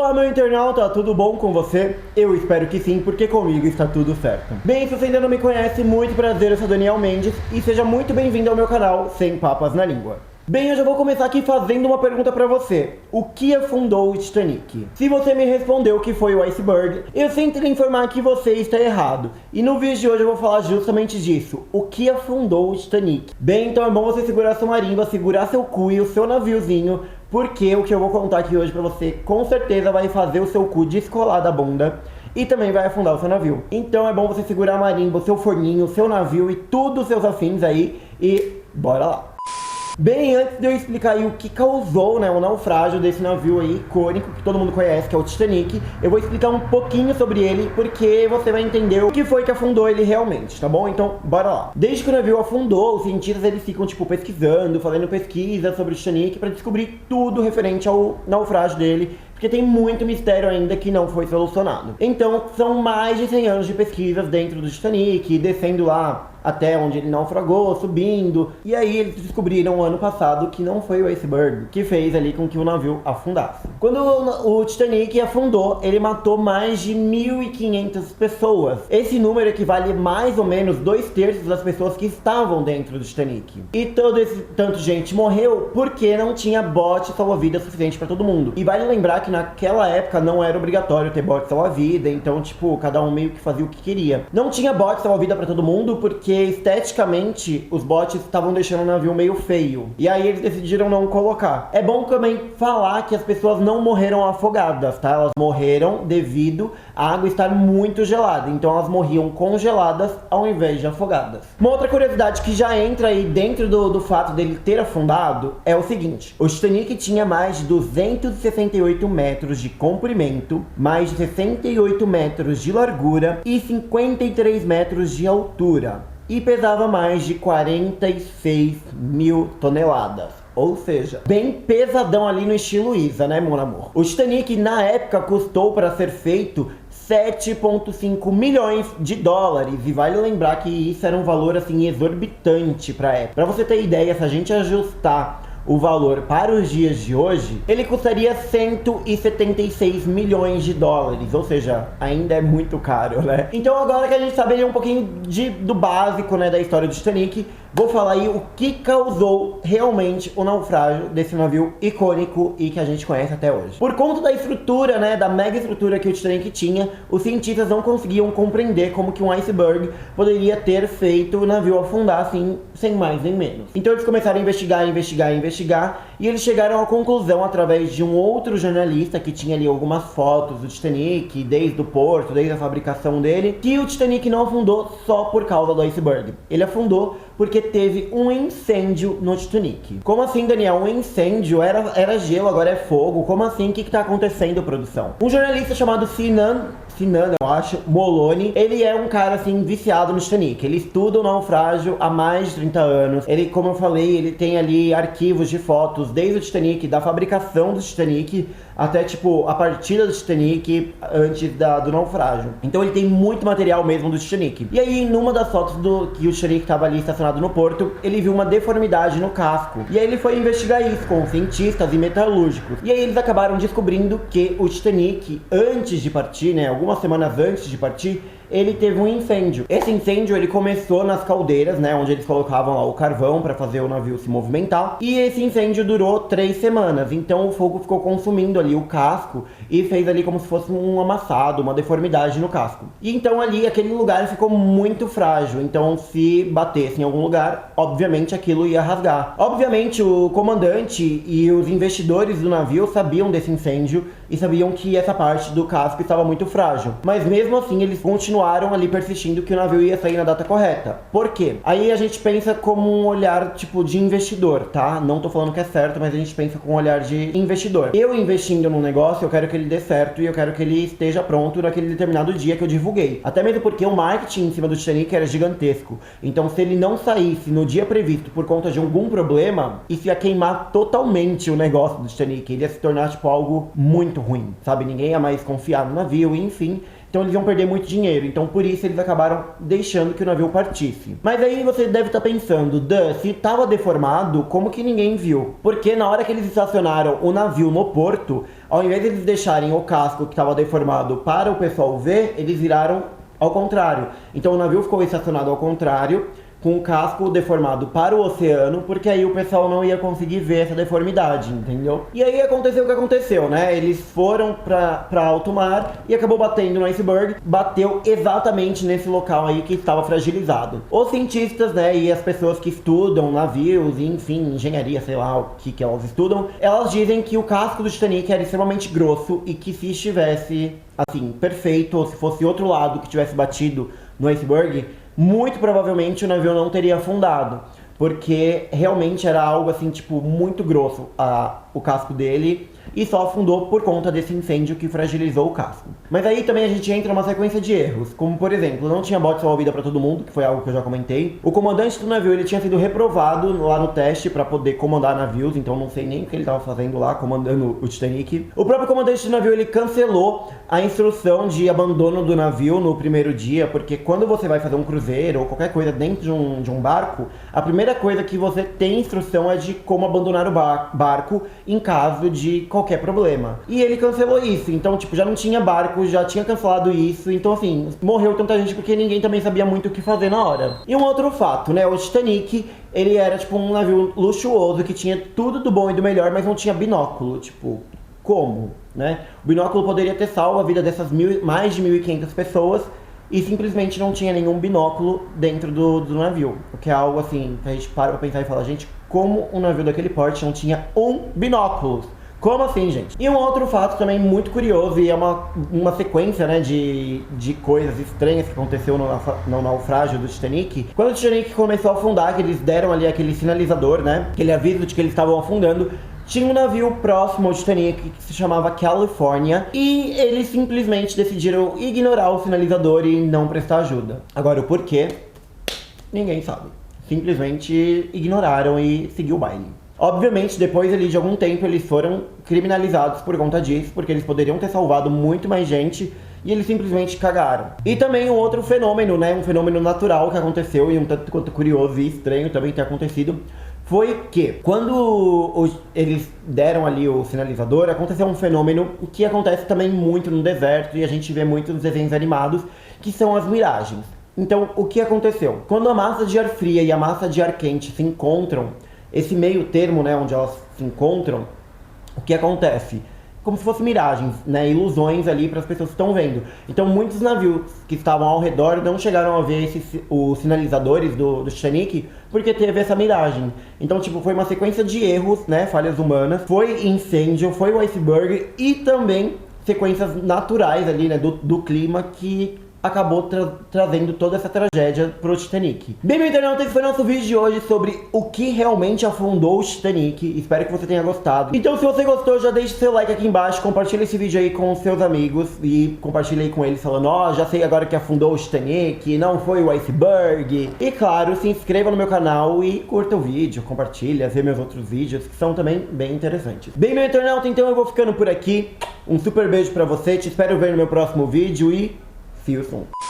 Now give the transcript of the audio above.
Olá, meu internauta, tudo bom com você? Eu espero que sim, porque comigo está tudo certo. Bem, se você ainda não me conhece, muito prazer, eu sou Daniel Mendes e seja muito bem-vindo ao meu canal Sem Papas na Língua. Bem, eu já vou começar aqui fazendo uma pergunta pra você. O que afundou o Titanic? Se você me respondeu que foi o iceberg, eu sinto lhe informar que você está errado. E no vídeo de hoje eu vou falar justamente disso. O que afundou o Titanic? Bem, então é bom você segurar sua marimba, segurar seu cu e o seu naviozinho, porque o que eu vou contar aqui hoje pra você com certeza vai fazer o seu cu descolar da bunda e também vai afundar o seu navio. Então é bom você segurar a marimba, o seu forninho, o seu navio e tudo os seus afins aí e bora lá! Bem, antes de eu explicar aí o que causou, o naufrágio desse navio aí icônico que todo mundo conhece, que é o Titanic, eu vou explicar um pouquinho sobre ele, porque você vai entender o que foi que afundou ele realmente, tá bom? Então, bora lá. Desde que o navio afundou, os cientistas eles ficam, pesquisando, fazendo pesquisa sobre o Titanic para descobrir tudo referente ao naufrágio dele, porque tem muito mistério ainda que não foi solucionado. Então, são mais de 100 anos de pesquisas dentro do Titanic, descendo lá até onde ele naufragou, subindo. E aí eles descobriram ano passado que não foi o iceberg que fez ali com que o navio afundasse. Quando o Titanic afundou, ele matou mais de 1.500 pessoas. Esse número equivale mais ou menos 2/3 das pessoas que estavam dentro do Titanic. E todo esse tanto de gente morreu porque não tinha bote salva-vidas suficiente para todo mundo. E vale lembrar que naquela época não era obrigatório ter bote salva-vida, então cada um meio que fazia o que queria. Não tinha bote salva-vida para todo mundo porque esteticamente os botes estavam deixando o navio meio feio. E aí eles decidiram não colocar. É bom também falar que as pessoas não morreram afogadas, tá? Elas morreram devido à água estar muito gelada. Então elas morriam congeladas ao invés de afogadas. Uma outra curiosidade que já entra aí dentro do fato dele ter afundado é o seguinte. O Titanic tinha mais de 268 metros de comprimento, mais de 68 metros de largura e 53 metros de altura. E pesava mais de 46 mil toneladas. Ou seja, bem pesadão ali no estilo Isa, né, meu amor? O Titanic, na época, custou para ser feito 7,5 milhões de dólares. E vale lembrar que isso era um valor, assim, exorbitante pra época. Pra você ter ideia, se a gente ajustar o valor para os dias de hoje, ele custaria 176 milhões de dólares, ou seja, ainda é muito caro, né? Então agora que a gente sabe ali um pouquinho do básico, da história do Titanic, vou falar aí o que causou realmente o naufrágio desse navio icônico e que a gente conhece até hoje. Por conta da estrutura, da mega estrutura que o Titanic tinha, os cientistas não conseguiam compreender como que um iceberg poderia ter feito o navio afundar assim, sem mais nem menos. Então eles começaram a investigar, e eles chegaram à conclusão, através de um outro jornalista que tinha ali algumas fotos do Titanic, desde o porto, desde a fabricação dele, que o Titanic não afundou só por causa do iceberg. Ele afundou porque teve um incêndio no Titanic. Como assim, Daniel? Um incêndio? Era gelo, agora é fogo? Como assim? O que tá acontecendo, produção? Um jornalista chamado Sinan, eu acho, Moloney, ele é um cara, assim, viciado no Titanic. Ele estuda o naufrágio há mais de 30 anos. Ele, como eu falei, ele tem ali arquivos de fotos desde o Titanic, da fabricação do Titanic, até, a partida do Titanic antes do naufrágio. Então ele tem muito material mesmo do Titanic. E aí, numa das fotos que o Titanic estava ali estacionado no porto, ele viu uma deformidade no casco. E aí ele foi investigar isso com cientistas e metalúrgicos. E aí eles acabaram descobrindo que o Titanic, antes de partir, algumas semanas antes de partir, ele teve um incêndio. Esse incêndio, ele começou nas caldeiras, onde eles colocavam lá o carvão para fazer o navio se movimentar. E esse incêndio durou 3 semanas. Então o fogo ficou consumindo ali o casco e fez ali como se fosse um amassado, uma deformidade no casco. E então ali, aquele lugar ficou muito frágil. Então se batesse em algum lugar, obviamente aquilo ia rasgar. Obviamente o comandante e os investidores do navio sabiam desse incêndio e sabiam que essa parte do casco estava muito frágil. Mas mesmo assim, eles continuaram ali persistindo que o navio ia sair na data correta. Por quê? Aí a gente pensa como um olhar de investidor, tá? Não tô falando que é certo, mas a gente pensa com um olhar de investidor. Eu investindo num negócio, eu quero que ele dê certo e eu quero que ele esteja pronto naquele determinado dia que eu divulguei. Até mesmo porque o marketing em cima do Titanic era gigantesco. Então se ele não saísse no dia previsto por conta de algum problema, isso ia queimar totalmente o negócio do Titanic. Ele ia se tornar algo muito ruim, sabe? Ninguém ia mais confiar no navio, enfim. Então eles iam perder muito dinheiro. Então por isso eles acabaram deixando que o navio partisse. Mas aí você deve estar pensando, se estava deformado, como que ninguém viu? Porque na hora que eles estacionaram o navio no porto, ao invés de eles deixarem o casco que estava deformado para o pessoal ver, eles viraram ao contrário. Então o navio ficou estacionado ao contrário, com o casco deformado para o oceano, porque aí o pessoal não ia conseguir ver essa deformidade, entendeu? E aí aconteceu o que aconteceu, né? Eles foram pra alto mar e acabou batendo no iceberg, bateu exatamente nesse local aí que estava fragilizado. Os cientistas, né, e as pessoas que estudam navios, e, enfim, engenharia, sei lá o que elas estudam, elas dizem que o casco do Titanic era extremamente grosso e que se estivesse, assim, perfeito, ou se fosse outro lado que tivesse batido no iceberg, muito provavelmente o navio não teria afundado, porque realmente era algo assim, tipo, muito grosso o casco dele, e só afundou por conta desse incêndio que fragilizou o casco. Mas aí também a gente entra numa sequência de erros, como por exemplo, não tinha bote salva-vida para todo mundo, que foi algo que eu já comentei. O comandante do navio, ele tinha sido reprovado lá no teste para poder comandar navios, então não sei nem o que ele estava fazendo lá, comandando o Titanic. O próprio comandante do navio, ele cancelou a instrução de abandono do navio no primeiro dia, porque quando você vai fazer um cruzeiro ou qualquer coisa dentro de um barco, a primeira coisa que você tem instrução é de como abandonar o barco em caso de qualquer problema. E ele cancelou isso, então tipo, já não tinha barco, já tinha cancelado isso, então assim, morreu tanta gente porque ninguém também sabia muito o que fazer na hora. E um outro fato, né, o Titanic, ele era tipo um navio luxuoso que tinha tudo do bom e do melhor, mas não tinha binóculo, tipo, como, né? O binóculo poderia ter salvo a vida dessas mais de 1.500 pessoas e simplesmente não tinha nenhum binóculo dentro do navio, o que é algo assim, que a gente para pra pensar e fala, gente, como um navio daquele porte não tinha um binóculo? Como assim, gente? E um outro fato também muito curioso, e é uma sequência, né, de coisas estranhas que aconteceu no naufrágio do Titanic. Quando o Titanic começou a afundar, que eles deram ali aquele sinalizador, né, aquele aviso de que eles estavam afundando, tinha um navio próximo ao Titanic que se chamava California, e eles simplesmente decidiram ignorar o sinalizador e não prestar ajuda. Agora, o porquê, ninguém sabe. Simplesmente ignoraram e seguiu o baile. Obviamente, depois ali de algum tempo, eles foram criminalizados por conta disso, porque eles poderiam ter salvado muito mais gente e eles simplesmente cagaram. E também um outro fenômeno, né, um fenômeno natural que aconteceu e um tanto quanto curioso e estranho também ter acontecido, foi que quando eles deram ali o sinalizador, aconteceu um fenômeno que acontece também muito no deserto e a gente vê muito nos desenhos animados, que são as miragens. Então, o que aconteceu? Quando a massa de ar fria e a massa de ar quente se encontram, esse meio termo, né, onde elas se encontram, o que acontece? Como se fossem miragens, né, ilusões ali para as pessoas que estão vendo. Então muitos navios que estavam ao redor não chegaram a ver os sinalizadores do Titanic, porque teve essa miragem. Então tipo, foi uma sequência de erros, né, falhas humanas, foi incêndio, foi o iceberg e também sequências naturais ali, né, do clima que acabou trazendo toda essa tragédia pro Titanic. Bem, meu internauta, esse foi o nosso vídeo de hoje sobre o que realmente afundou o Titanic. Espero que você tenha gostado. Então, se você gostou, já deixe seu like aqui embaixo, compartilha esse vídeo aí com os seus amigos e compartilha aí com eles falando, ó, já sei agora que afundou o Titanic, não foi o iceberg. E claro, se inscreva no meu canal e curta o vídeo, compartilha, vê meus outros vídeos que são também bem interessantes. Bem, meu internauta, então eu vou ficando por aqui. Um super beijo pra você, te espero ver no meu próximo vídeo e see you soon.